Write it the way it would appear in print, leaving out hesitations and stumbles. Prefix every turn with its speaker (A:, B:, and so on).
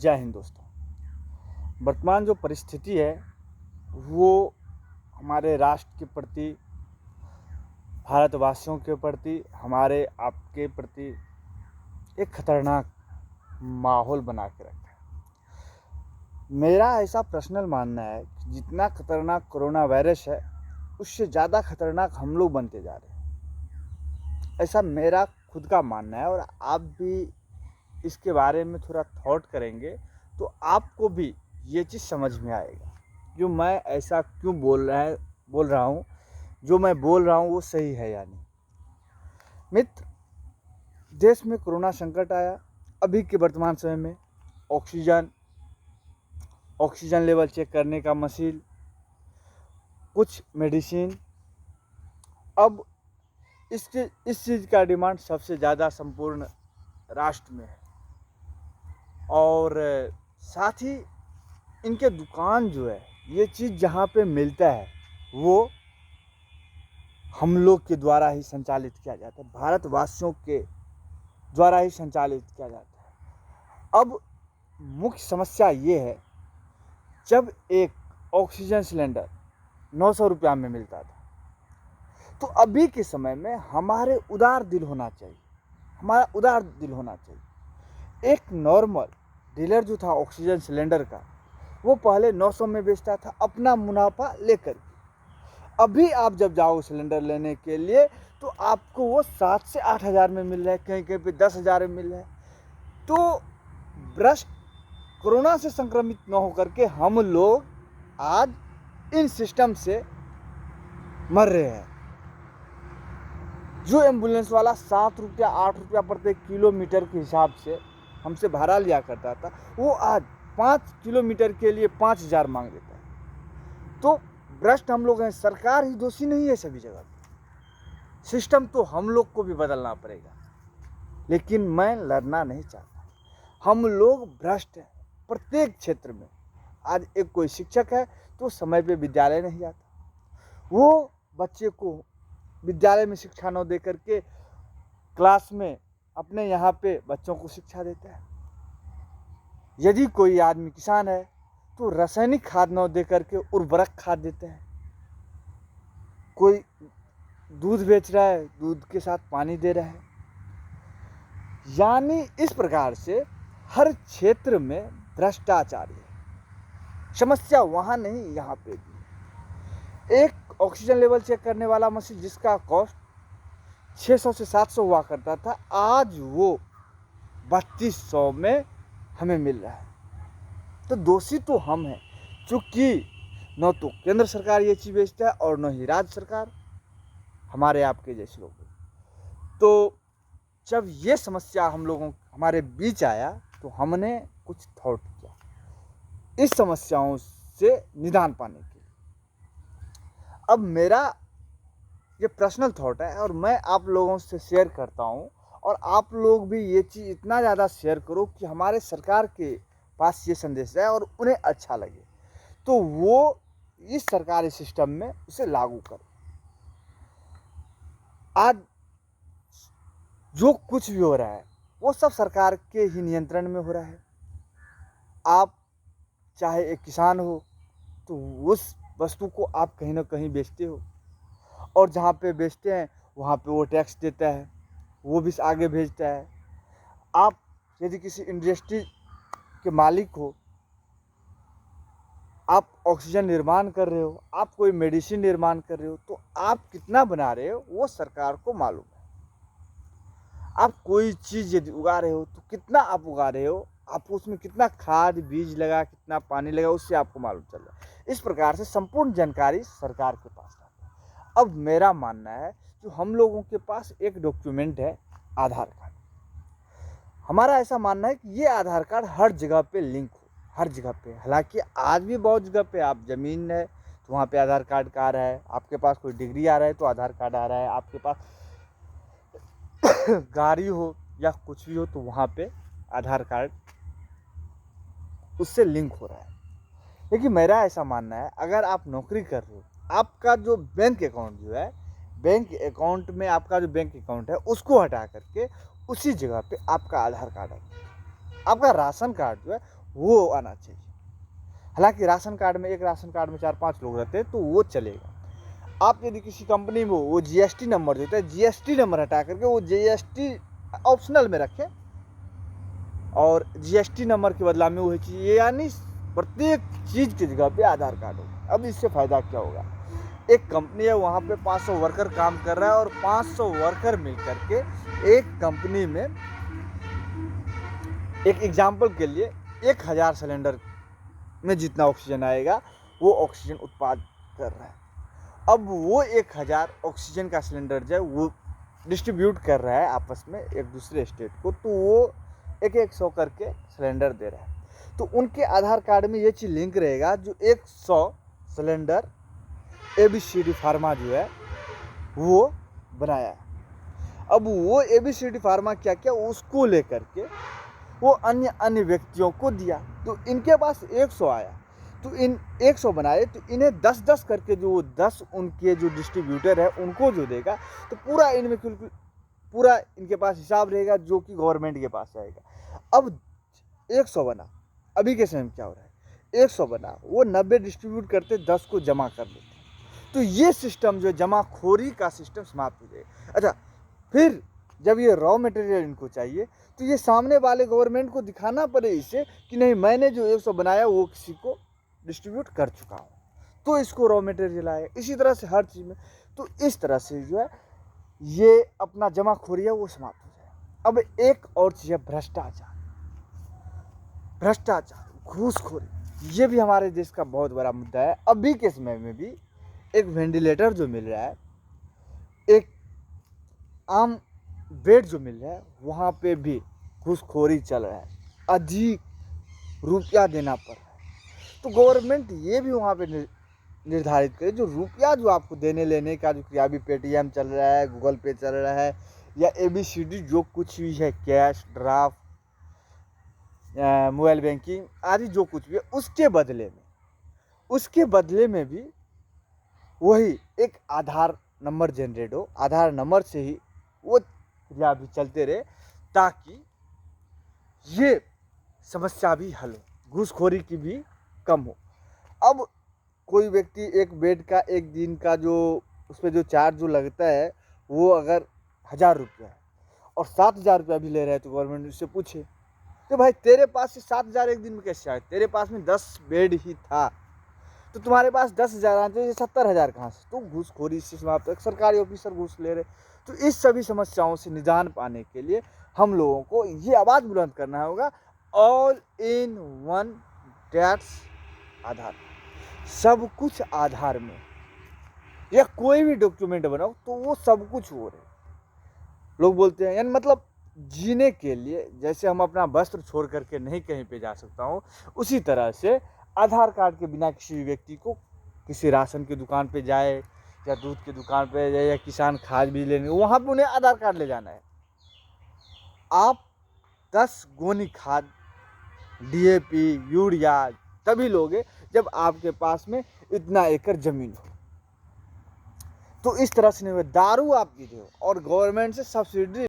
A: जय हिंद दोस्तों। वर्तमान जो परिस्थिति है वो हमारे राष्ट्र के प्रति, भारतवासियों के प्रति, हमारे आपके प्रति एक खतरनाक माहौल बना के रखा है। मेरा ऐसा पर्सनल मानना है कि जितना खतरनाक कोरोना वायरस है उससे ज़्यादा खतरनाक हम लोग बनते जा रहे हैं। ऐसा मेरा खुद का मानना है और आप भी इसके बारे में थोड़ा थॉट करेंगे तो आपको भी ये चीज़ समझ में आएगा। जो मैं ऐसा क्यों बोल रहा हूँ, जो मैं बोल रहा हूँ वो सही है या नहीं। मित्र, देश में कोरोना संकट आया। अभी के वर्तमान समय में ऑक्सीजन लेवल चेक करने का मशीन, कुछ मेडिसिन, अब इस चीज़ का डिमांड सबसे ज़्यादा संपूर्ण राष्ट्र में है। और साथ ही इनके दुकान जो है, ये चीज़ जहाँ पे मिलता है वो हम लोग के द्वारा ही संचालित किया जाता है, भारतवासियों के द्वारा ही संचालित किया जाता है। अब मुख्य समस्या ये है, जब एक ऑक्सीजन सिलेंडर 900 रुपया में मिलता था तो अभी के समय में हमारा उदार दिल होना चाहिए। एक नॉर्मल डीलर जो था ऑक्सीजन सिलेंडर का, वो पहले 900 में बेचता था अपना मुनाफा लेकर। अभी आप जब जाओ सिलेंडर लेने के लिए तो आपको वो 7 से 8 हज़ार में मिल रहा है, कहीं कहीं पे 10 हज़ार में मिल रहा है। तो भ्रष्ट कोरोना से संक्रमित न होकर के हम लोग आज इन सिस्टम से मर रहे हैं। जो एम्बुलेंस वाला 7 रुपया 8 रुपया प्रति किलोमीटर के हिसाब से हमसे भाड़ा लिया करता था, वो आज 5 किलोमीटर के लिए 5,000 मांग देता है। तो भ्रष्ट हम लोग हैं, सरकार ही दोषी नहीं है सभी जगह पे। सिस्टम तो हम लोग को भी बदलना पड़ेगा, लेकिन मैं लड़ना नहीं चाहता। हम लोग भ्रष्ट हैं प्रत्येक क्षेत्र में। आज एक कोई शिक्षक है तो समय पे विद्यालय नहीं जाता, वो बच्चे को विद्यालय में शिक्षा न दे करके क्लास में अपने यहाँ पे बच्चों को शिक्षा देता है। यदि कोई आदमी किसान है तो रासायनिक खाद न दे करके उर्वरक खाद देते हैं। कोई दूध बेच रहा है, दूध के साथ पानी दे रहा है। यानी इस प्रकार से हर क्षेत्र में भ्रष्टाचार है। समस्या वहाँ नहीं, यहाँ पे भी। एक ऑक्सीजन लेवल चेक करने वाला मशीन जिसका कॉस्ट 600 से 700 हुआ करता था, आज वो 3200 में हमें मिल रहा है। तो दोषी तो हम हैं, क्योंकि न तो केंद्र सरकार ये चीज़ बेचता है और न ही राज्य सरकार, हमारे आपके जैसे लोग। तो जब ये समस्या हमारे बीच आया तो हमने कुछ थॉट किया इस समस्याओं से निदान पाने के लिए। अब मेरा ये पर्सनल थॉट है और मैं आप लोगों से शेयर करता हूँ, और आप लोग भी ये चीज़ इतना ज़्यादा शेयर करो कि हमारे सरकार के पास ये संदेश जाए और उन्हें अच्छा लगे, तो वो इस सरकारी सिस्टम में उसे लागू करें। आज जो कुछ भी हो रहा है वो सब सरकार के ही नियंत्रण में हो रहा है। आप चाहे एक किसान हो तो उस वस्तु को आप कहीं ना कहीं बेचते हो, और जहाँ पे बेचते हैं वहाँ पे वो टैक्स देता है, वो भी आगे भेजता है। आप यदि किसी इंडस्ट्री के मालिक हो, आप ऑक्सीजन निर्माण कर रहे हो, आप कोई मेडिसिन निर्माण कर रहे हो, तो आप कितना बना रहे हो वो सरकार को मालूम है। आप कोई चीज़ यदि उगा रहे हो तो कितना आप उगा रहे हो, आप उसमें कितना खाद बीज लगा, कितना पानी लगा, उससे आपको मालूम चल रहा है। इस प्रकार से संपूर्ण जानकारी सरकार के पास रहती है। अब मेरा मानना है कि हम लोगों के पास एक डॉक्यूमेंट है, आधार कार्ड। हमारा ऐसा मानना है कि ये आधार कार्ड हर जगह पे लिंक हो, हर जगह पे। हालांकि आज भी बहुत जगह पे आप ज़मीन है तो वहाँ पे आधार कार्ड का आ रहा है, आपके पास कोई डिग्री आ रहा है तो आधार कार्ड आ रहा है, आपके पास गाड़ी हो या कुछ भी हो तो वहाँ पे आधार कार्ड उससे लिंक हो रहा है। लेकिन मेरा ऐसा मानना है, अगर आप नौकरी कर रहे हो, आपका जो बैंक अकाउंट जो है, बैंक अकाउंट में आपका जो बैंक अकाउंट है उसको हटा करके उसी जगह पे आपका आधार कार्ड है, आपका राशन कार्ड जो है वो आना चाहिए। हालांकि राशन कार्ड में, एक राशन कार्ड में 4-5 लोग रहते हैं तो वो चलेगा। आप यदि किसी कंपनी में वो जीएसटी नंबर जो होता है, जीएसटी नंबर हटा करके वो जीएसटी ऑप्शनल में रखें और जीएसटी नंबर के बदला में वो चाहिए, यानी प्रत्येक चीज़ की जगह पे आधार कार्ड होगा। अब इससे फ़ायदा क्या होगा? एक कंपनी है, वहाँ पे 500 वर्कर काम कर रहा है और 500 वर्कर मिल करके एक कंपनी में, एक एग्जाम्पल के लिए 1000 सिलेंडर में जितना ऑक्सीजन आएगा वो ऑक्सीजन उत्पाद कर रहा है। अब वो 1000 ऑक्सीजन का सिलेंडर जो है वो डिस्ट्रीब्यूट कर रहा है आपस में एक दूसरे स्टेट को, तो वो 100 करके सिलेंडर दे रहा है। तो उनके आधार कार्ड में ये चीज़ लिंक रहेगा, जो 100 सिलेंडर ABCD फार्मा जो है वो बनाया है। अब वो ABCD फार्मा क्या क्या उसको लेकर के वो अन्य व्यक्तियों को दिया, तो इनके पास 100 आया, तो इन 100 बनाए, तो इन्हें 10-10 करके जो 10 उनके जो डिस्ट्रीब्यूटर है उनको जो देगा, तो पूरा इनमें पूरा इनके पास हिसाब रहेगा जो कि गवर्नमेंट के पास आएगा। अब 100 बना, अभी के समय में क्या हो रहा है, 100 बना, वो 90 डिस्ट्रीब्यूट करते, 10 को जमा कर देते, तो ये सिस्टम जो जमाखोरी का सिस्टम समाप्त हो जाएगा। अच्छा, फिर जब ये रॉ मटेरियल इनको चाहिए तो ये सामने वाले गवर्नमेंट को दिखाना पड़े इसे कि नहीं, मैंने जो 100 बनाया वो किसी को डिस्ट्रीब्यूट कर चुका हूँ, तो इसको रॉ मटेरियल आएगा। इसी तरह से हर चीज़ में, तो इस तरह से जो है ये अपना जमाखोरी है वो समाप्त हो जाए। अब एक और चीज़ है भ्रष्टाचार। घूसखोरी, ये भी हमारे देश का बहुत बड़ा मुद्दा है। अभी के समय में भी एक वेंटिलेटर जो मिल रहा है, एक आम बेड जो मिल रहा है, वहाँ पे भी घूसखोरी चल रहा है, अधिक रुपया देना पड़ रहा है। तो गवर्नमेंट ये भी वहाँ पे निर्धारित करे, जो रुपया जो आपको देने लेने का जो अभी पेटीएम चल रहा है, गूगल पे चल रहा है, या ABCD जो कुछ भी है, कैश, ड्राफ्ट, मोबाइल बैंकिंग आदि जो कुछ भी है, उसके बदले में भी वही एक आधार नंबर जनरेट हो, आधार नंबर से ही वो क्रिया भी चलते रहे, ताकि ये समस्या भी हल हो, घूसखोरी की भी कम हो। अब कोई व्यक्ति एक बेड का एक दिन का जो उस पर जो चार्ज जो लगता है वो अगर 1000 रुपया है और 7000 रुपया भी ले रहा है, तो गवर्नमेंट उससे पूछे तो भाई तेरे पास से 7000 एक दिन में कैसे आए, तेरे पास में 10 बेड ही था, तो तुम्हारे पास 10,000 आते तो ये 70,000 कहाँ से? तो घूसखोरी से समाप्त है, सरकारी ऑफिसर घूस ले रहे। तो इस सभी समस्याओं से निजान पाने के लिए हम लोगों को ये आवाज़ बुलंद करना होगा, ऑल इन वन टैक्स आधार, सब कुछ आधार में, या कोई भी डॉक्यूमेंट बनाओ तो वो सब कुछ हो रहे। लोग बोलते हैं, यानी मतलब जीने के लिए जैसे हम अपना वस्त्र छोड़ करके नहीं कहीं पे जा सकता हूँ, उसी तरह से आधार कार्ड के बिना किसी भी व्यक्ति को किसी राशन की दुकान पे जाए या दूध की दुकान पे जाए या किसान खाद भी लेने, वहाँ पे उन्हें आधार कार्ड ले जाना है। आप 10 गोनी खाद, DAP, यूरिया तभी लोगे जब आपके पास में इतना एकड़ जमीन हो। तो इस तरह से नहीं, दारू आप पीते हो और गवर्नमेंट से सब्सिडी